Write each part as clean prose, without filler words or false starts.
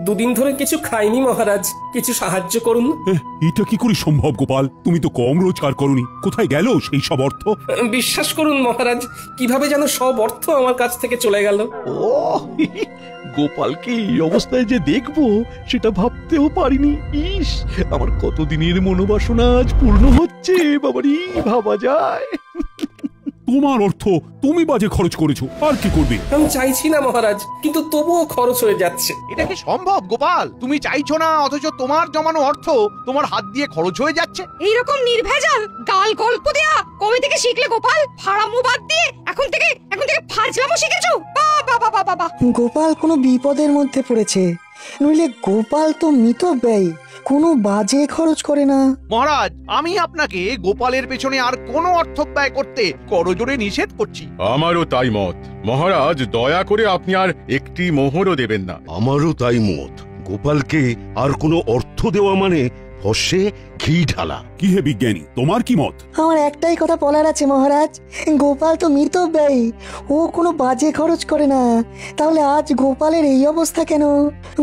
দুদিন ধরে কিছু খাইনি মহারাজ, কিছু সাহায্য করুন। এটা কি করে সম্ভব গোপাল? তুমি তো কম রোজগার করনি, কোথায় গেল সেই সব অর্থ? বিশ্বাস করুন মহারাজ, কিভাবে যেন সব অর্থ আমার কাছ থেকে চলে গেল। ও গোপালকে এই অবস্থায় যে দেখবো সেটা ভাবতেও পারিনি। ইস, আমার কতদিনের মনোবাসনা আজ পূর্ণ হচ্ছে। বাবারি, ভাবা যায়? তোমার অর্থ তুমি বাজে খরচ করেছো, আর কি করবে? আমি চাইছি না মহারাজ, কিন্তু তবুও খরচ হয়ে যাচ্ছে। এটা কি সম্ভব গোপাল? তুমি চাইছো না অথচ তোমার জমানো অর্থ তোমার হাত দিয়ে খরচ হয়ে যাচ্ছে। এইরকম নির্ভেজাল গাল গল্প দেয়া কবে থেকে শিখলে গোপাল? ফাড়ামো বাদ দিয়ে এখন থেকে ফাজলামো শিখেছো? বাবা বাবা বাবা! গোপাল কোনো বিপদের মধ্যে পড়েছে, নইলে গোপাল তো মিতব্যয়ী, কোনো বাজে খরচ করে না। মহারাজ, আমি আপনাকে গোপালের পেছনে আর কোনো অর্থ ব্যয় করতে করজোড়ে নিষেধ করছি। আমারও তাই মত মহারাজ, দয়া করে আপনি আর একটি মোহরও দেবেন না। আমারও তাই মত। গোপালকে আর কোনো অর্থ দেওয়া মানে ফসে ঘি ঢালা। কি হে বিজ্ঞানী, তোমার কি মত? আমার একটাই কথা বলার আছে মহারাজ, গোপাল তো মিতব্যয়ী, ও কোনো বাজে খরচ করে না। তাহলে আজ গোপালের এই অবস্থা কেন?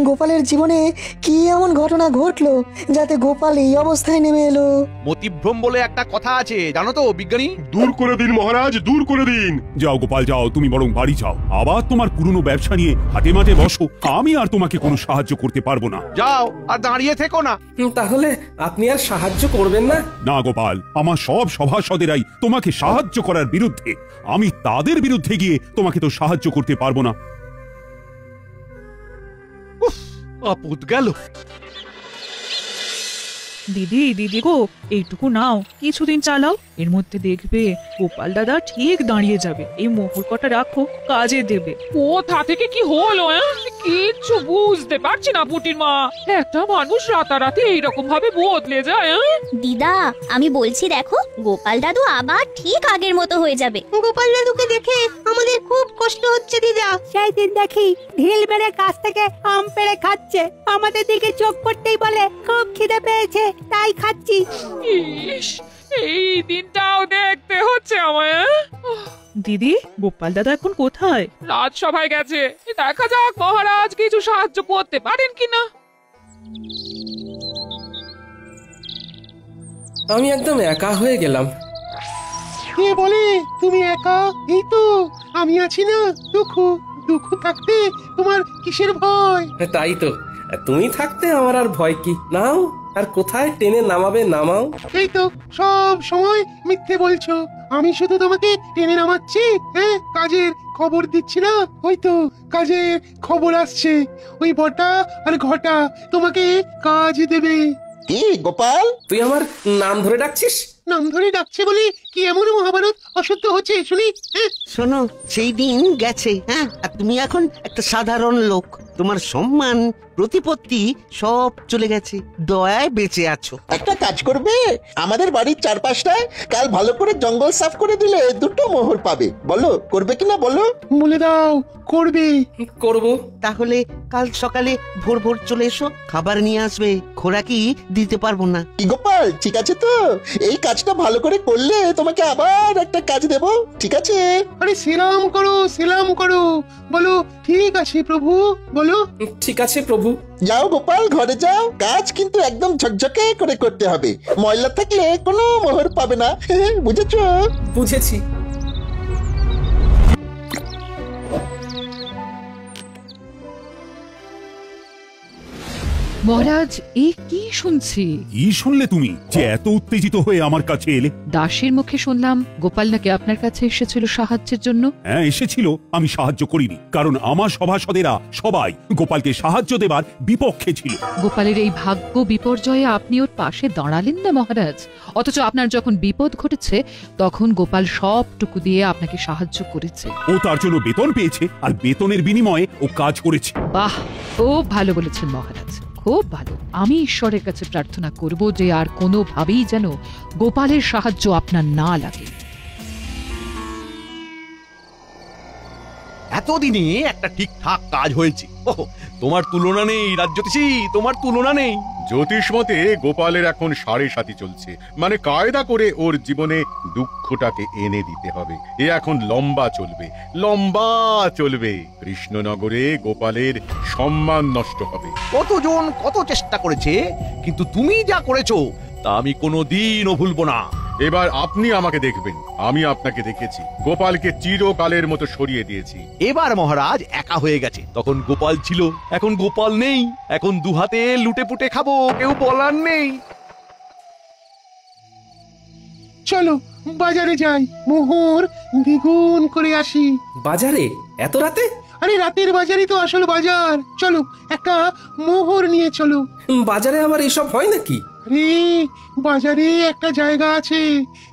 গোপালের জীবনে কি এমন ঘটনা ঘটলো যাতে গোপাল এই অবস্থায় নেমে এলো? মতিভ্রম বলে একটা কথা আছে, জানো তো বিজ্ঞানী? দূর করে দিন মহারাজ, দূর করে দিন। যাও গোপাল যাও, তুমি বরং বাড়ি যাও, আবার তোমার পুরনো ব্যবসা নিয়ে হাটে মাঠে বসো। আমি আর তোমাকে কোনো সাহায্য করতে পারবো না। যাও, আর দাঁড়িয়ে থেকো না। তাহলে আপনি আর সাহায্য করবেন না? না গোপাল, আমার সব সভাসদেরাই তোমাকে সাহায্য করার বিরুদ্ধে। আমি তাদের বিরুদ্ধে গিয়ে তোমাকে তো সাহায্য করতে পারবো না। আপদ গেল। দিদি গো, এইটুকু নাও, কিছুদিন চালাও, এর মধ্যে দেখবে গোপাল দাদা ঠিক দাঁড়িয়ে যাবে। এই মোহর কটা রাখো, কাজে দেবে। কোথা থেকে কি হলো? কিচ্ছু বুঝতে পারছি না পুটির মা। একটা মানুষ রাতারাতি এইরকম ভাবে বদলে যায়। দিদা, আমি বলছি দেখো, গোপাল দাদু আবার ঠিক আগের মতো হয়ে যাবে। গোপাল দাদুকে দেখে আমাদের খুব কষ্ট হচ্ছে দিদা। সেই দিন দেখি ঢিল মেরে কাছ থেকে আম পেড়ে খাচ্ছে, আমাদের দিকে চোখ পড়তেই বলে খুব খিদে পেয়েছে তাই খাচ্ছি। ইস, এই দিনটাও দেখতে হচ্ছে আমায়। দিদি, গোপাল দাদা এখন কোথায়? রাজসভায় গেছে, দেখা যাক মহারাজ কিছু সাহায্য করতে পারেন কিনা। আমি একদম একা হয়ে গেলাম। কে বলে তুমি একা? এই তো আমি আছি না। দুঃখ থাকতে তোমার কিসের ভয়? তাই তো, তুমি থাকতে আমার আর ভয় কি? নাও, আর কোথায় টেনে নামাবে নামাও। এই তো সব সময় মিথ্যে বলছো। আমি শুধু তোমাকে টেনে নামাচ্ছি, হ্যাঁ, কাজের খবর দিচ্ছি না। ওই তো কাজের খবর আসছে, ওই বটা আর ঘটা তোমাকে কাজ দেবে। কি গোপাল, তুই আমার নাম ধরে ডাকছিস? নাম ধরে ডাকছে বলে কি এমন মহাভারত অশুদ্ধ হচ্ছে শুনি? শোনো, সেই দিন গেছে, হ্যাঁ, আর তুমি এখন একটা সাধারণ লোক। তোমার সম্মান প্রতিপত্তি সব চলে গেছে, দয়ায় বেঁচে আছো। একটা কাজ করবে, আমাদের বাড়ির চারপাশটায় কাল ভালো করে জঙ্গল সাফ করে দিলে 2টো মোহর পাবে। বলো করবে কিনা বলো? বলে দাও। করবে। করব। তাহলে কাল সকালে ভোর ভোর চলে এসো, খাবার নিয়ে আসবে, খোরাকি দিতে পারবো না। কি গোপাল, ঠিক আছে তো? এই কাজটা ভালো করে করলে তোমাকে আবার একটা কাজ দেব, ঠিক আছে? আরে সেলাম করো, বলো ঠিক আছে প্রভু, বলো ঠিক আছে প্রভু। যাও গোপাল, ঘরে যাও, কাজ কিন্তু একদম ঝকঝকে করে করতে হবে। ময়লা থাকলে কোনো মোহর পাবে না, বুঝেছো? বুঝেছি। মহারাজ, এ কি শুনছি? কি শুনলে তুমি যে এত উত্তেজিত হয়ে আমার কাছে এলে? দাসের মুখে শুনলাম গোপাল নাকি আপনার কাছে এসেছিল সাহায্যের জন্য। হ্যাঁ এসেছিল, আমি সাহায্য করিনি, কারণ আমার সভাসদেরা সবাই গোপালকে সাহায্য দেবার বিপক্ষে ছিল। গোপালের এই ভাগ্য বিপর্যয়ে আপনি ওর পাশে দাঁড়ালেন না মহারাজ, অথচ আপনার যখন বিপদ ঘটেছে তখন গোপাল সবটুকু দিয়ে আপনাকে সাহায্য করেছে। ও তার জন্য বেতন পেয়েছে, আর বেতনের বিনিময়ে ও কাজ করেছে। বাহ, খুব ভালো বলেছেন মহারাজ, খুব ভালো। আমি ঈশ্বরের কাছে প্রার্থনা করব যে আর কোনোভাবেই যেন গোপালের সাহায্য আপনার না লাগে। এতদিনে একটা ঠিকঠাক কাজ হয়েছে। ওহ, তোমার তুলনা নেই রাজ্যতীশী, তোমার তুলনা নেই। জ্যোতিষ মতে গোপালের এখন 7.5 চলছে, মানে কায়দা করে ওর জীবনে দুঃখটাকে এনে দিতে হবে। এ এখন লম্বা চলবে। কৃষ্ণনগরে গোপালের সম্মান নষ্ট হবে। কতজন কত চেষ্টা করেছে, কিন্তু তুমি যা করেছো তা আমি কোনোদিনও ভুলবো না। এবার আপনি আমাকে দেখবেন, আমি আপনাকে দেখেছি। গোপালকে চিরকালের মতো সরিয়ে দিয়েছি। এবার মহারাজ একা হয়ে গেছে, তখন গোপাল ছিল, এখন গোপাল নেই। এখন দুহাতে লুটে পুটে খাবো, কেউ বলার নেই। চলো বাজারে যাই, মোহর দ্বিগুণ করে আসি। বাজারে এত রাতে? আরে রাতের বাজারই তো আসল বাজার। চলো একটা মোহর নিয়ে চলো। বাজারে আবার এসব হয় নাকি? আরে বাজারে একটা জায়গা আছে,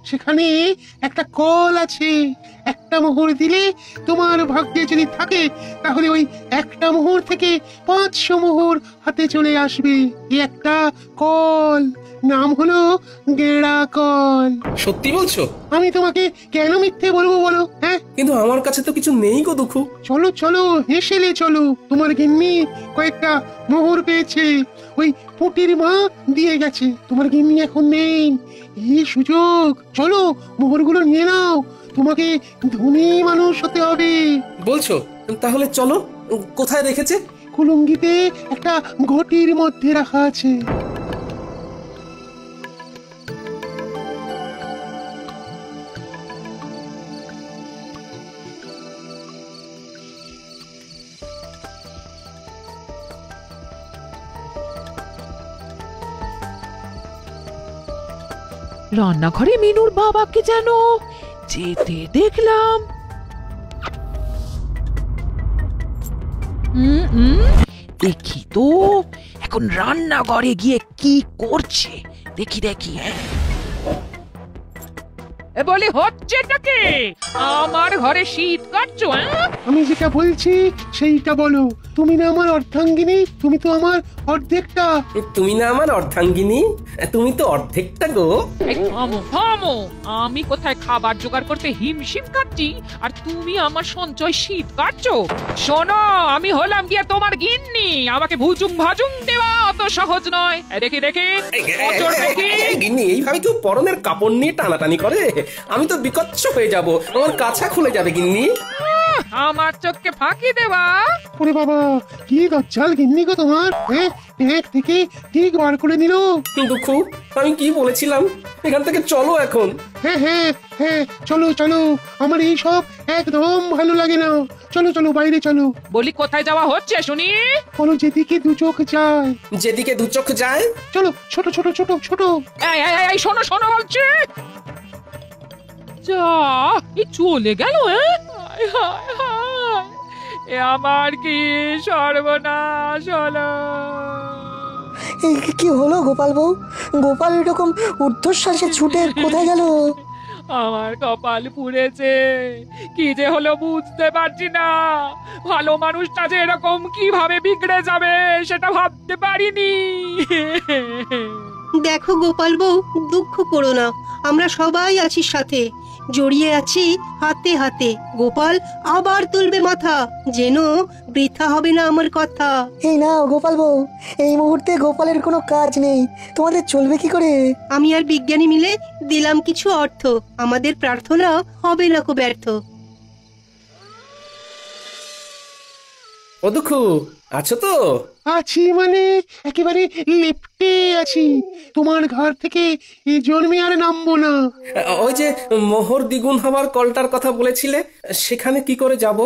সেখানে একটা কল আছে। একটা মোহর দিলে তোমার ভাগ্যে যদি থাকে তাহলে ওই একটা মোহর থেকে 500 মোহর হাতে চলে আসবে। এই একটা কল, নাম হলো গেড়া কল। সত্যি বলছো? আমি তোমাকে কেন মিথ্যে বলবো বলো? হ্যাঁ, কিন্তু আমার কাছে তো কিছু নেই গো দুঃখু। চলো চলো হেসেলে চলো, তোমার গিন্নি কয়েকটা মোহর পেয়েছে, ওই পুটির মা দিয়ে গেছে। তোমার গিন্নি এখন নেই, এই সুযোগ। চলো মোহরগুলো নিয়ে নাও, তোমাকে ধনী মানুষ হতে হবে। বলছো? তাহলে চলো। কোথায় রেখেছে? কুলুঙ্গিতে একটা ঘটির মধ্যে রাখা আছে। রান্নাঘরে মিনুর বাবাকে যেন যেতে দেখলাম। দেখি তো এখন রান্নাঘরে গিয়ে কি করছে, দেখি। বলে হচ্ছেটাকে আমার ঘরে শীত কাটছো? আমি যেটা বলছি সেইটা বলো। তুমি না আমার অর্ধাঙ্গিনী, তুমি তো আমার অর্ধেকটা। তুমি না আমার অর্ধাঙ্গিনী, তুমি তো অর্ধেকটা গো। থামো, আমি কোথায় খাবার জোগাড় করতে হিমশিম কাটছি আর তুমি আমার সঞ্চয় শীত কাটছো? শোনো, আমি হলাম গিয়ে তোমার গিন্নি, আমাকে ভুজুং ভাজুং দেওয়া অত সহজ নয়। দেখি গিন্নি এইভাবে কেউ পরনের কাপড় নিয়ে টানাটানি করে? আমি তো বিকচ্ছ হয়ে যাব, আমার কাছা খুলে যাবে গিন্নি। আমার চোখকে ফাঁকি দেওয়া? ওরে বাবা, কি দজ্জাল গিন্নি গো তোমার! ব্যাগ থেকে ঠিক বার করে নিল। দুঃখু, আমি কি বলেছিলাম? এখান থেকে চলো এখন। হ্যাঁ, চলো। আমার এই সব একদম ভালো লাগে না। চলো বাইরে চলো। বলি কোথায় যাওয়া হচ্ছে শুনি? বলো যেদিকে দু চোখ যায়। যেদিকে দু চোখ যায়? চলো, ছোট। এই শোনো বলছি। যা, চলে গেল। আমার কি সর্বনাশ হলো! কি হলো গোপাল বউ? গোপাল এরকম ঊর্ধ্বশ্বাসে ছুটে কোথায় গেল? আমার কপাল পুড়েছে, কি যে হলো বুঝতে পারছি না। ভালো মানুষটা যে এরকম কিভাবে বিগড়ে যাবে সেটা ভাবতে পারিনি। দেখো গোপাল বউ, দুঃখ করো না, আমরা সবাই আছি সাথে, জড়িয়ে আছি হাতে হাতে। গোপাল আবার তুলবে মাথা, যেন বৃথা হবে না আমার কথা। এই নাও গোপাল বউ, এই মুহূর্তে গোপালের কোনো কাজ নেই, তোমাদের চলবে কি করে? আমি আর বিজ্ঞানী মিলে দিলাম কিছু অর্থ, আমাদের প্রার্থনা হবে না কো ব্যর্থ। ও দুঃখু, আছো তো? আছি মানে একেবারে লেপ্টে আছি। তোমার ঘর থেকে এই জন্মে আর নামবো না। ওই যে মোহর দ্বিগুণ হবার কলটার কথা বলেছিলে, সেখানে কি করে যাব?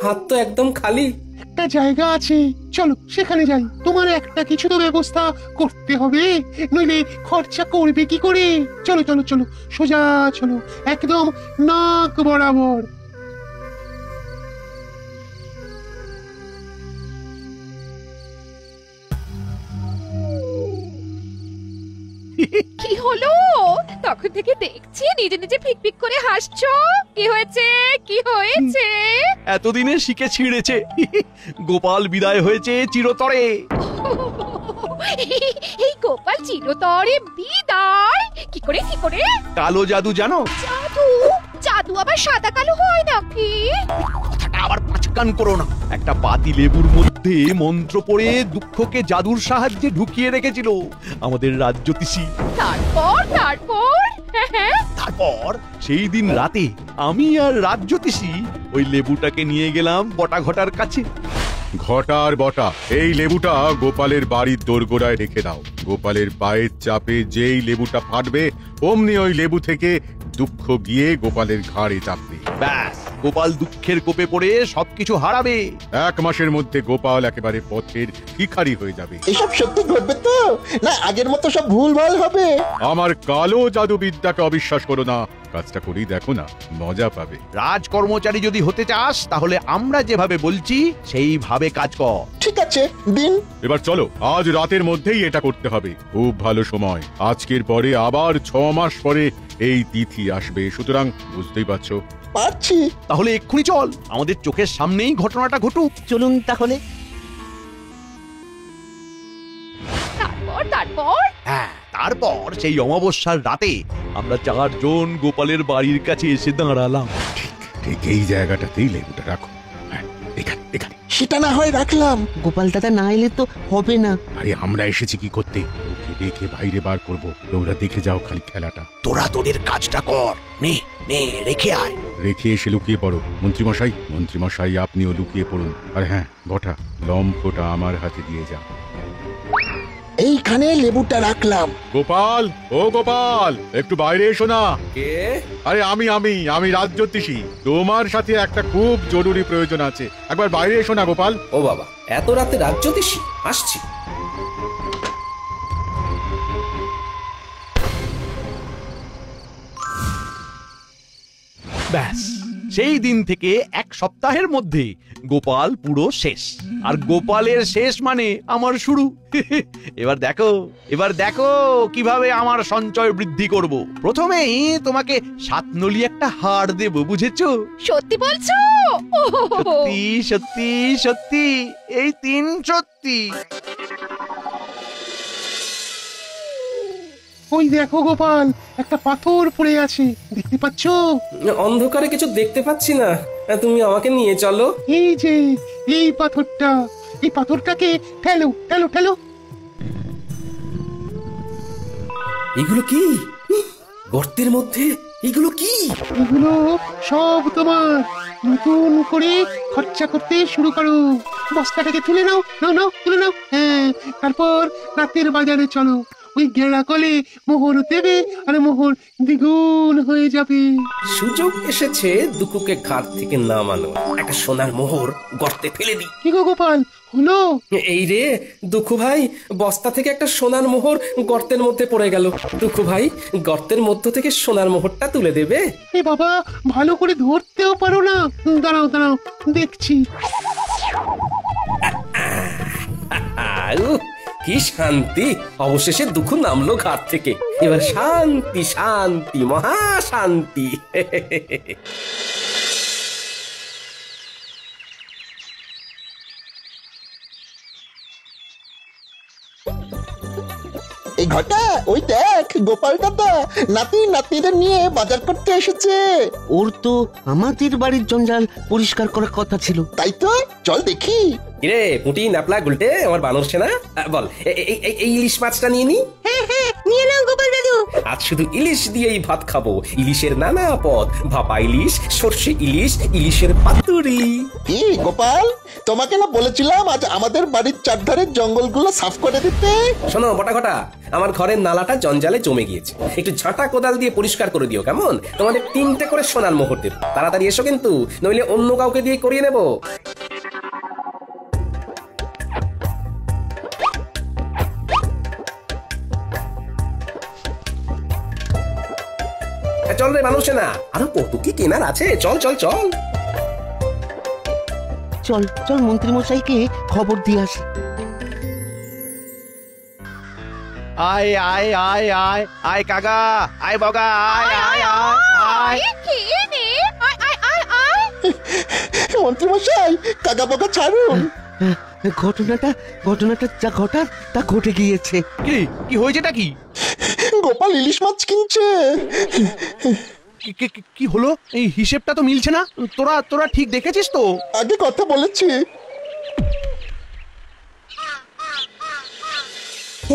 হাত তো একদম খালি। একটা জায়গা আছে, চলো সেখানে যাই। তোমার একটা কিছু তো ব্যবস্থা করতে হবে, নইলে খরচা করবে কি করে? চলো সোজা চলো, একদম নাক বরাবর। কি হলো? তখন থেকে দেখছি নিজে নিজে ফিক করে হাসছো। কি হয়েছে? এতদিনে শিখে ছিঁড়েছে। গোপাল বিদায় হয়েছে চিরতরে। এই গোপাল চিরতরে বিদায়? কি করে? কালো জাদু জানো? জাদু আবার সাদা কালো হয় নাকি? কথাটা মাথাটা আবার পাঁচকান করো না। একটা পাতি লেবুর মধ্যে মন্ত্র পড়ে দুঃখকে জাদুর সাহায্যে ঢুকিয়ে রেখেছিল আমাদের রাজ্যতীষী। তারপর সেই দিন রাতে আমি আর রাজ্যতীষী ওই লেবুটাকে নিয়ে গেলাম বটা ঘটার কাছে। ঘটার বটা, এই লেবুটা গোপালের বাড়ির দোরগোড়ায় রেখে দাও। গোপালের পায়ের চাপে যেই লেবুটা ফাটবে অমনি ওই লেবু থেকে দুঃখ গিয়ে গোপালের ঘাড়ে চাপবে। ব্যাস, গোপাল দুঃখের কোপে পড়ে সবকিছু হারাবে। 1 মাসের মধ্যে গোপাল একেবারে পথের ভিখারি হয়ে যাবে। এসব সত্যি ঘটবে তো, না আগের মতো সব ভুলভাল হবে? আমার কালো জাদুবিদ্যাকে অবিশ্বাস করো না, কাজটা করেই দেখো না, মজা পাবে। রাজকর্মচারী যদি হতে চাস তাহলে আমরা যেভাবে বলছি সেইভাবে কাজ কর। ঠিক আছে, দিন। এবার চলো, আজ রাতের মধ্যেই এটা করতে হবে। খুব ভালো সময়, আজকের পরে আবার 6 মাস পরে এই তিথি আসবে, সুতরাং বুঝতেই পারছো। পারছি। তাহলে এক্ষুনি চল, আমাদের চোখের সামনেই ঘটনাটা ঘটুক। চলুন তাহলে। হ্যাঁ, তারপর সেই অমাবস্যার রাতে আমরা 4 জন গোপালের বাড়ির কাছে এসে দাঁড়ালাম। ঠিক এই জায়গাটাতেই লেবুটা রাখো। এখানে এখানে। সেটা না হয় রাখলাম। গোপাল দাদা না এলে তো হবে না। আরে আমরা এসেছি কি করতে? ওকে দেখে বাইরে বার করবো, তোমরা দেখে যাও খালি খেলাটা। তোরা তোদের কাজটা কর, নে নে রেখে আয়। রেখে এসে লুকিয়ে পড়ো। মন্ত্রীমশাই আপনিও লুকিয়ে পড়ুন। আর হ্যাঁ বটা, লম্ফটা আমার হাতে দিয়ে যাও। এইখানে লেবুটা রাখলাম। গোপাল, ও গোপাল, একটু বাইরে এসো না। কে? আরে আমি রাজ্যতীষী। তোমার সাথে একটা খুব জরুরি প্রয়োজন আছে, একবার বাইরে এসো না গোপাল। ও বাবা, এত রাতে রাজ্যতীষী? আসছি। ব্যাস, সেই দিন থেকে 1 সপ্তাহের মধ্যে গোপাল পুরো শেষ। আর গোপালের শেষ মানে আমার শুরু। এবার দেখো কিভাবে আমার সঞ্চয় বৃদ্ধি করব। প্রথমেই তোমাকে 7 নলি একটা হাড় দেব, বুঝেছো? সত্যি বলছো? সত্যি সত্যি সত্যি, এই 3 সত্যি। ওই দেখো গোপাল, একটা পাথর পড়ে আছে, দেখতে পাচ্ছো? অন্ধকারে কিছু দেখতে পাচ্ছি না, তুমি আমাকে নিয়ে চলো। এই যে এই পাথরটা, এই পাথরটাকে ঠেলো ঠেলো ঠেলো। এগুলো কি? গর্তের মধ্যে এগুলো কি? এগুলো সব তোমার। নতুন করে খরচা করতে শুরু করো। বস্তাটাকে তুলে নাও, নাও তুলে নাও। হ্যাঁ, তারপর রাতের বাজারে চলো। ওই গেঁড়া কলে মোহর দেবে, আর মোহর দ্বিগুণ হয়ে যাবে। সুযোগ এসেছে দুকুকে ঘাট থেকে নামানো। একটা সোনার মোহর গর্তে ফেলে দিই। কি গো গোপাল, হলো? এই রে দুঃখু ভাই, বস্তা থেকে একটা সোনার মোহর গর্তের মধ্যে পড়ে গেল। দুঃখু ভাই, গর্তের মধ্য থেকে সোনার মোহরটা তুলে দেবে? এ বাবা, ভালো করে ধরতেও পারো না। দাঁড়াও দেখছি। কি শান্তি! অবশেষে দুঃখ নামলো ঘাট থেকে। এবার শান্তি শান্তি, মহা শান্তি। এই ঘটা, ওই দেখ গোপাল দাদা নাতি নাতনিদের নিয়ে বাজার করতে এসেছে। ওর তো আমাদের বাড়ির জঞ্জাল পরিষ্কার করার কথা ছিল। তাই তো, চল দেখি। রে পুটি, নাপলা, গুলটে, আমার বানর সেনা, বল এই ইলিশ মাছটা নিয়ে নি। হ্যাঁ নিয়ে নাও গোপাল দাদু। আজ শুধু ইলিশ দিয়েই ভাত খাবো। ইলিশের নানা পদ, ভাপা ইলিশ, সর্ষে ইলিশ, ইলিশের পাতুরি। কি গোপাল, তোমাকে না বলেছিলাম আজ আমাদের বাড়ির চারধারের জঙ্গলগুলো সাফ করে দিতে? শোনো বটা ঘটা, আমার ঘরের নালাটা জঞ্জালে জমে গিয়েছে। একটু ঝাঁটা কোদাল দিয়ে পরিষ্কার করে দিও, কেমন? তোমাদের 3টে করে সোনার মোহর দেব। তাড়াতাড়ি এসো কিন্তু, নইলে অন্য কাউকে দিয়ে করিয়ে নেবো। চল রে মানুষ না, আরো কত কি কেনার আছে। চল চল চল চল চল, মন্ত্রী মশাইকে খবর দিয়ে আসি। আয় আয় আয় আয় আয় কাকা, আয় বগা, আয় আয় আয় আয়। কে রে? আয় আয় আয় আয়। মন্ত্রী মশাই, কাকা বকা ছাড়ুন। ঘটনাটা যা ঘটার তা ঘটে গিয়েছে। কি হয়েছেটা কি? গোপাল ইলিশ মাছ কিনছে। কি হলো? এই হিসেবটা তো মিলছে না। তোরা ঠিক দেখেছিস তো? আগে কথা বলেছি।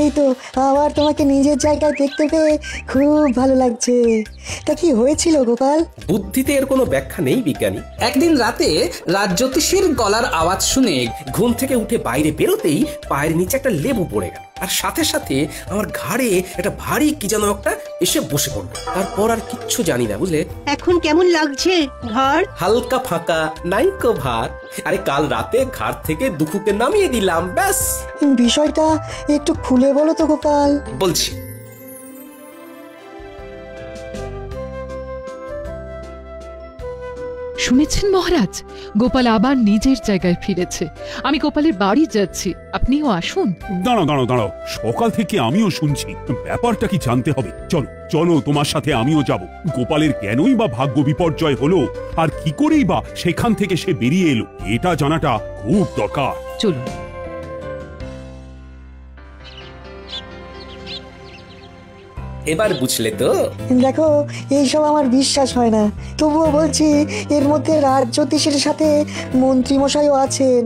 এই তো আবার তোমাকে নিজের জায়গায় দেখতে পেয়ে খুব ভালো লাগছে। তা কি হয়েছিল গোপাল? বুদ্ধিতে এর কোনো ব্যাখ্যা নেই বিজ্ঞানী। একদিন রাতে রাজ্যোতিষীর গলার আওয়াজ শুনে ঘুম থেকে উঠে বাইরে বেরোতেই পায়ের নিচে একটা লেবু পড়ে গেল, আর সাথে সাথে আমার ঘাড়ে একটা ভারী কি যেন একটা এসে বসে পড়লো। তারপর আর কিচ্ছু জানি না, বুঝলে। এখন কেমন লাগছে ঘাড়? হালকা ফাঁকা, নাইকো ভার। আরে কাল রাতে ঘাড় থেকে দুখুকে নামিয়ে দিলাম, ব্যাস। বিষয়টা একটু খুলে বলো তো গোপাল। বলছি। শুনেছেন মহারাজ, গোপাল আবার নিজের জায়গায় ফিরেছে। আমি গোপালের বাড়ি যাচ্ছি, আপনিও আসুন। দাঁড়াও, সকাল থেকে আমিও শুনছি, ব্যাপারটা কি জানতে হবে। চলো চলো, তোমার সাথে আমিও যাব। গোপালের কেনই বা ভাগ্য বিপর্যয় হলো, আর কি করেই বা সেখান থেকে সে বেরিয়ে এলো, এটা জানাটা খুব দরকার। চলুন। এবার বুঝলে তো? দেখো, এইসব আমার বিশ্বাস হয় না, তবুও বলছি এর মধ্যে রাজ্যোতিষের সাথে মন্ত্রী মশাইও আছেন।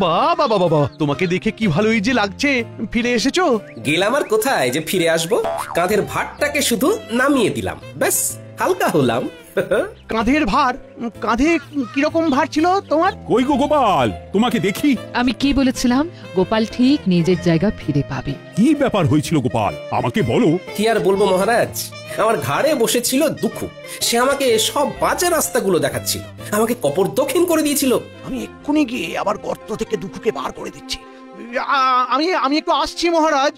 বাবা, তোমাকে দেখে কি ভালোই যে লাগছে। ফিরে এসেছো? গেলাম আর কোথায় যে ফিরে আসবো। কাঁধের ভারটাকে শুধু নামিয়ে দিলাম, ব্যাস, হালকা হলাম। কাঁধের ভার? কাঁধে কিরকম ভার ছিল তোমার? কই গো গোপাল, তোমাকে দেখি। আমি কি বলেছিলাম? গোপাল ঠিক নিজের জায়গা ফিরে পাবে। কি ব্যাপার হয়েছিল গোপাল, আমাকে বলো। কি আর বলবো মহারাজ, আমার ঘাড়ে বসেছিল দুঃখু। সে আমাকে সব বাজে রাস্তাগুলো দেখাচ্ছিল, আমাকে কপর দক্ষিণ করে দিয়েছিল। আমি এক্ষুনি গিয়ে আবার গর্ত থেকে দুঃখুকে বার করে দিচ্ছি। আমি একটু আসছি মহারাজ।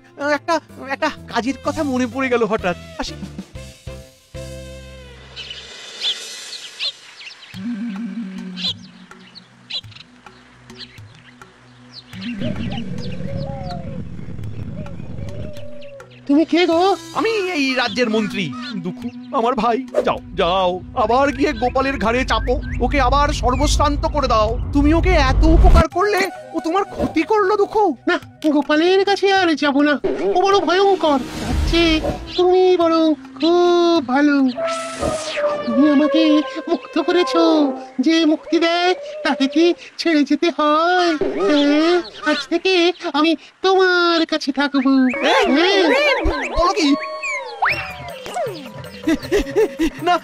একটা কাজের কথা মনে পড়ে গেল হঠাৎ, আসি। তুমি কে গো? আমি এই রাজ্যের মন্ত্রী দুঃখু, আমার ভাই। যাও আবার গিয়ে গোপালের ঘাড়ে চাপো, ওকে আবার সর্বশ্রান্ত করে দাও। তুমি ওকে এত উপকার করলে, ও তোমার ক্ষতি করলো দুঃখু। না, গোপালের কাছে আর যাব না, ও বড় ভয়ঙ্কর। তুমি বরং খুব ভালো। তুমি আমাকে মুক্ত করেছো, যে মুক্তি দেয় তাকে কি ছেড়ে যেতে হয়? আজ থেকে আমি তোমার কাছে থাকবো। না